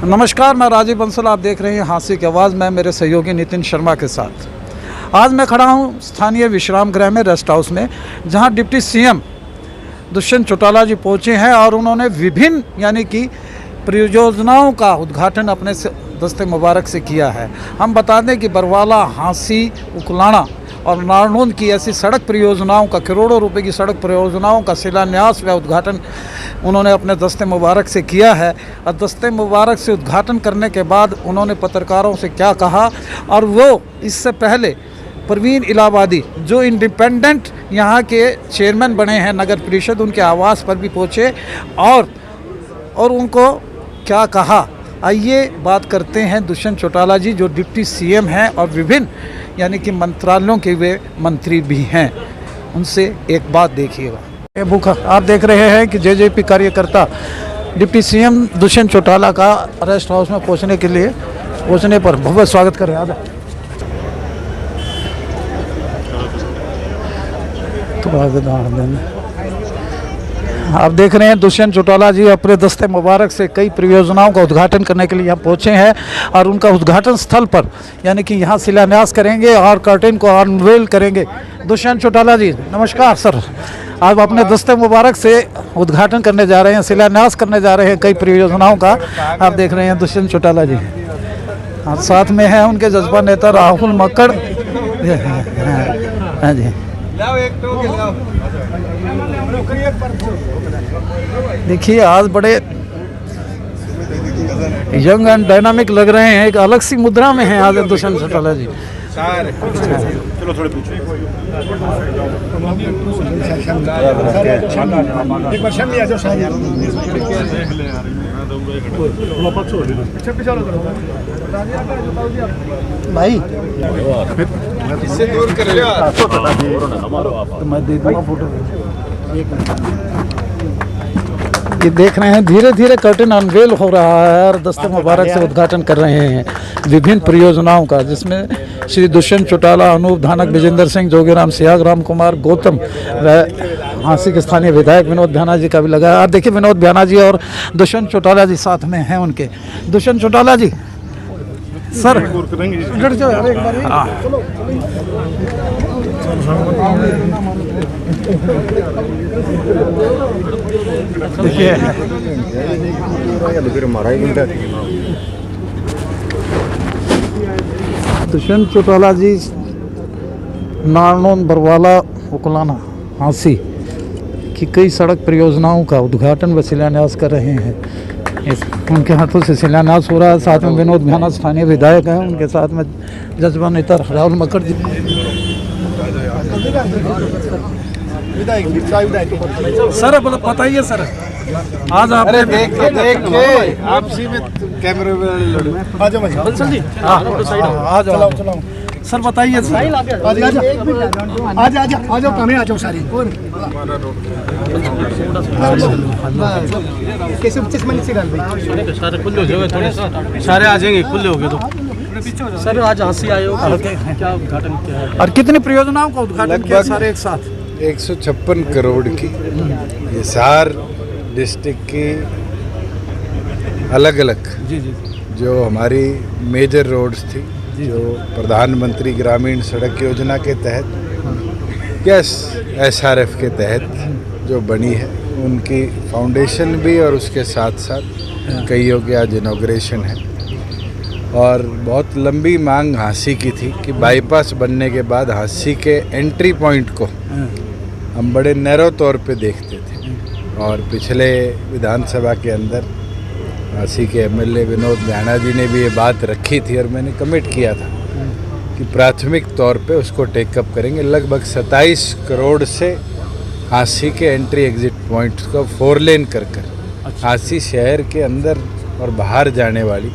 नमस्कार, मैं राजीव बंसल। आप देख रहे हैं हांसी की आवाज़ में मेरे सहयोगी नितिन शर्मा के साथ। आज मैं खड़ा हूं स्थानीय विश्राम गृह में, रेस्ट हाउस में, जहां डिप्टी सीएम दुष्यंत चौटाला जी पहुंचे हैं और उन्होंने विभिन्न यानी कि परियोजनाओं का उद्घाटन अपने दस्ते मुबारक से किया है। हम बता दें कि बरवाला, हांसी, उकलाना और नारनौंद की ऐसी सड़क परियोजनाओं का, करोड़ों रुपए की सड़क परियोजनाओं का शिलान्यास व उद्घाटन उन्होंने अपने दस्ते मुबारक से किया है। और दस्ते मुबारक से उद्घाटन करने के बाद उन्होंने पत्रकारों से क्या कहा, और वो इससे पहले परवीन इलाहाबादी जो इंडिपेंडेंट यहाँ के चेयरमैन बने हैं नगर परिषद, उनके आवास पर भी पहुँचे और उनको क्या कहा। आइए बात करते हैं दुष्यंत चौटाला जी, जो डिप्टी सीएम हैं और विभिन्न यानी कि मंत्रालयों के वे मंत्री भी हैं। उनसे एक बात देखिएगा। ये बुक आप देख रहे हैं कि जेजेपी कार्यकर्ता डिप्टी सीएम दुष्यंत चौटाला का रेस्ट हाउस में पहुंचने पर भव्य स्वागत कर रहे हैं। आप देख रहे हैं दुष्यंत चौटाला जी अपने दस्ते मुबारक से कई परियोजनाओं का उद्घाटन करने के लिए यहाँ पहुँचे हैं और उनका उद्घाटन स्थल पर यानी कि यहाँ शिलान्यास करेंगे और कर्टेन को अनवेल करेंगे। दुष्यंत चौटाला जी नमस्कार सर। आप अपने दस्ते मुबारक से उद्घाटन करने जा रहे हैं, शिलान्यास करने जा रहे हैं कई परियोजनाओं का। आप देख रहे हैं दुष्यंत चौटाला जी, साथ में हैं उनके जज्बा नेता राहुल मक्कड़। हाँ जी, देखिए आज बड़े यंग एंड डायनामिक लग रहे हैं, एक अलग सी मुद्रा में हैं आज दुष्यंत चौटाला जी। चलो थोड़े भाई इससे दूर कर लिया तो मैं दे दूंगा फोटो। ये देख रहे हैं धीरे धीरे कर्टेन अनवेल हो रहा है और दस्ते मुबारक से उद्घाटन कर रहे हैं विभिन्न परियोजनाओं का, जिसमें श्री दुष्यंत चौटाला, अनूप धानक, विजेंद्र सिंह, जोगीराम सियाग, राम कुमार गौतम व हांसी के स्थानीय विधायक विनोद भ्याना जी का भी लगा है। आप देखिए विनोद भ्याना जी और दुष्यंत चौटाला जी साथ में हैं उनके। दुष्यंत चौटाला जी सर देखिए दुष्यंत चौटाला जी नारनौंद, बरवाला, उकलाना, हांसी की कई सड़क परियोजनाओं का उद्घाटन व शिलान्यास कर रहे हैं। उनके हाथों से शिलान्यास हो रहा है। साथ में विनोद भ्याना स्थानीय विधायक हैं, उनके साथ में जज्बा नेता राहुल मक्कड़ जी। सर बताइए सर, आज आपने देख आपसी में कैमरे में आ जाओ सर, बताइए आ जाओ सारी सारे आ जाएंगे, खुले हो गए तो सर। आज हांसी आए हो, क्या उद्घाटन किया है और कितनी परियोजनाओं का उद्घाटन किया सारे एक साथ? 156 करोड़ की ये सार डिस्ट्रिक्ट की अलग अलग जो हमारी मेजर रोड्स थी, जो प्रधानमंत्री ग्रामीण सड़क योजना के तहत या SRF के तहत जो बनी है, उनकी फाउंडेशन भी और उसके साथ साथ कईयों के आज इनॉग्रेशन है। और बहुत लंबी मांग हांसी की थी कि बाईपास बनने के बाद हांसी के एंट्री पॉइंट को हम बड़े नैरो तौर पे देखते थे। और पिछले विधानसभा के अंदर हांसी के MLA विनोद भ्याना जी ने भी ये बात रखी थी और मैंने कमिट किया था कि प्राथमिक तौर पे उसको टेकअप करेंगे। लगभग 27 करोड़ से हांसी के एंट्री एग्जिट पॉइंट्स को 4 लेन कर हांसी शहर के अंदर और बाहर जाने वाली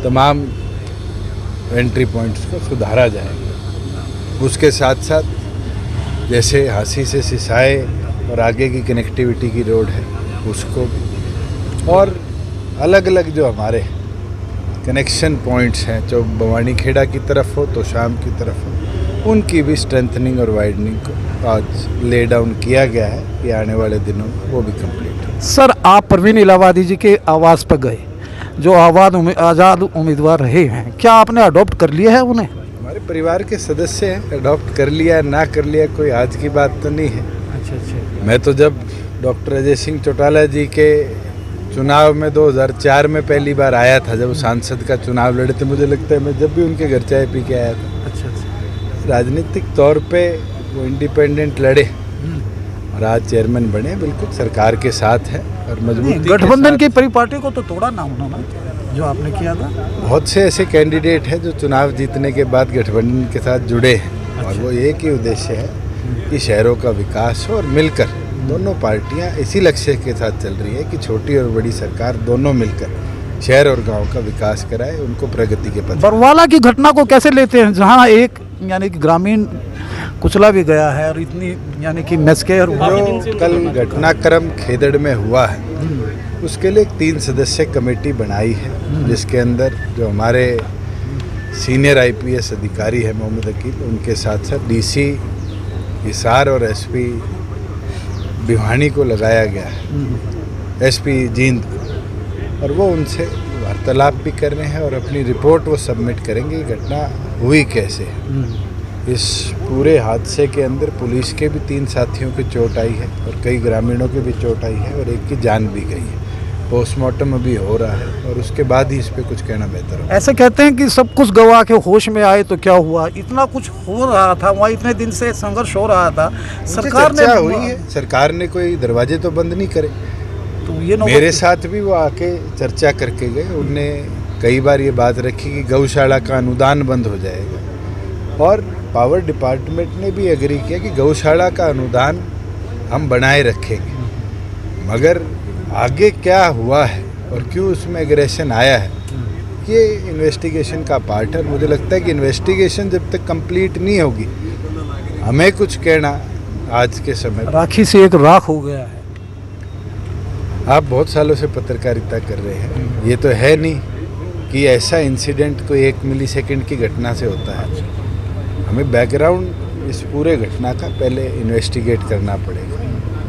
तमाम एंट्री पॉइंट्स को सुधारा जाएगा। उसके साथ साथ जैसे हांसी से सिसाए और आगे की कनेक्टिविटी की रोड है उसको भी, और अलग अलग जो हमारे कनेक्शन पॉइंट्स हैं, जो भवानी खेड़ा की तरफ हो तो शाम की तरफ हो, उनकी भी स्ट्रेंथनिंग और वाइडनिंग को आज ले डाउन किया गया है कि आने वाले दिनों में वो भी कंप्लीट हो। सर, आप परवीन इलाहाबादी जी के आवास पर गए, जो आज़ाद उम्मीदवार रहे हैं, क्या आपने अडॉप्ट कर लिया है उन्हें? हमारे परिवार के सदस्य हैं, अडॉप्ट कर लिया ना कर लिया कोई आज की बात तो नहीं है। अच्छा। मैं तो जब डॉक्टर अजय सिंह चौटाला जी के चुनाव में 2004 में पहली बार आया था, जब वो सांसद का चुनाव लड़े थे, मुझे लगता है मैं जब भी उनके घर चाय पी के आया था। अच्छा। राजनीतिक तौर पे वो इंडिपेंडेंट लड़े और आज चेयरमैन बने, बिल्कुल सरकार के साथ है और मजबूती गठबंधन की परिपाटी को तो तोड़ा ना उन्होंने, जो आपने किया था। बहुत से ऐसे कैंडिडेट हैं जो चुनाव जीतने के बाद गठबंधन के साथ जुड़े हैं और वो एक ही उद्देश्य है कि शहरों का विकास हो और मिलकर दोनों पार्टियां इसी लक्ष्य के साथ चल रही है कि छोटी और बड़ी सरकार दोनों मिलकर शहर और गांव का विकास कराए, उनको प्रगति के पथ। बरवाला की घटना को कैसे लेते हैं, जहां एक यानी कि ग्रामीण कुचला भी गया है और इतनी यानी कि नस्केर जो कल घटनाक्रम खेदड़ में हुआ है उसके लिए एक 3 सदस्य कमेटी बनाई है, जिसके अंदर जो हमारे सीनियर IPS अधिकारी है मोहम्मद अकील, उनके साथ साथ DC हिसार और SP भिवानी को लगाया गया है, SP जींद को, और वो उनसे वार्तालाप भी कर रहे हैं और अपनी रिपोर्ट वो सबमिट करेंगे घटना हुई कैसे है। इस पूरे हादसे के अंदर पुलिस के भी 3 साथियों की चोट आई है और कई ग्रामीणों की भी चोट आई है और एक की जान भी गई है। पोस्टमार्टम अभी हो रहा है और उसके बाद ही इस पर कुछ कहना बेहतर होगा। ऐसे कहते हैं कि सब कुछ गवा के होश में आए तो क्या हुआ, इतना कुछ हो रहा था वहाँ, इतने दिन से संघर्ष हो रहा था, सरकार ने हुई है, सरकार ने कोई दरवाजे तो बंद नहीं करे। तो ये मेरे साथ भी वो आके चर्चा करके गए, उनने कई बार ये बात रखी कि गौशाला का अनुदान बंद हो जाएगा और पावर डिपार्टमेंट ने भी एग्री किया कि गौशाला का अनुदान हम बनाए रखेंगे, मगर आगे क्या हुआ है और क्यों उसमें एग्रेशन आया है ये इन्वेस्टिगेशन का पार्ट है। मुझे लगता है कि इन्वेस्टिगेशन जब तक कंप्लीट नहीं होगी हमें कुछ कहना आज के समय। राखी से एक राख हो गया है। आप बहुत सालों से पत्रकारिता कर रहे हैं, ये तो है नहीं कि ऐसा इंसिडेंट कोई 1 मिलीसेकंड की घटना से होता है। हमें बैकग्राउंड इस पूरे घटना का पहले इन्वेस्टिगेट करना पड़ेगा।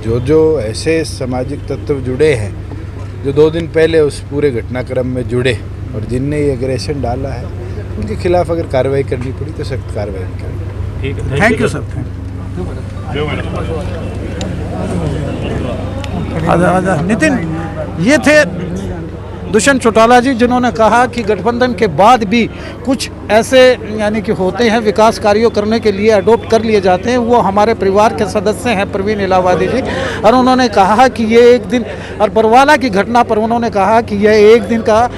जो ऐसे सामाजिक तत्व जुड़े हैं जो 2 दिन पहले उस पूरे घटनाक्रम में जुड़े और जिनने ये एग्रेशन डाला है, उनके खिलाफ अगर कार्रवाई करनी पड़ी तो सख्त कार्रवाई करेंगे। ठीक है, थैंक यू सर। आजा नितिन, ये थे दुष्यंत चौटाला जी, जिन्होंने कहा कि गठबंधन के बाद भी कुछ ऐसे यानी कि होते हैं विकास कार्यों करने के लिए अडॉप्ट कर लिए जाते हैं, वो हमारे परिवार के सदस्य हैं प्रवीण इलाहाबादी जी, और उन्होंने कहा कि ये एक दिन, और बरवाला की घटना पर उन्होंने कहा कि यह एक दिन का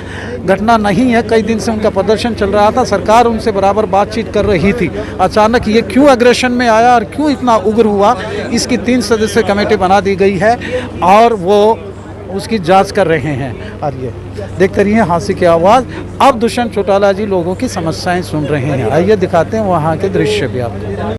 घटना नहीं है, कई दिन से उनका प्रदर्शन चल रहा था, सरकार उनसे बराबर बातचीत कर रही थी, अचानक ये क्यों एग्रेशन में आया और क्यों इतना उग्र हुआ, इसकी 3 सदस्य कमेटी बना दी गई है और वो उसकी जांच कर रहे हैं। और ये देखते रहिए हांसी की आवाज़। अब दुष्यंत चौटाला जी लोगों की समस्याएं सुन रहे हैं, आइए दिखाते हैं वहाँ के दृश्य भी आपको।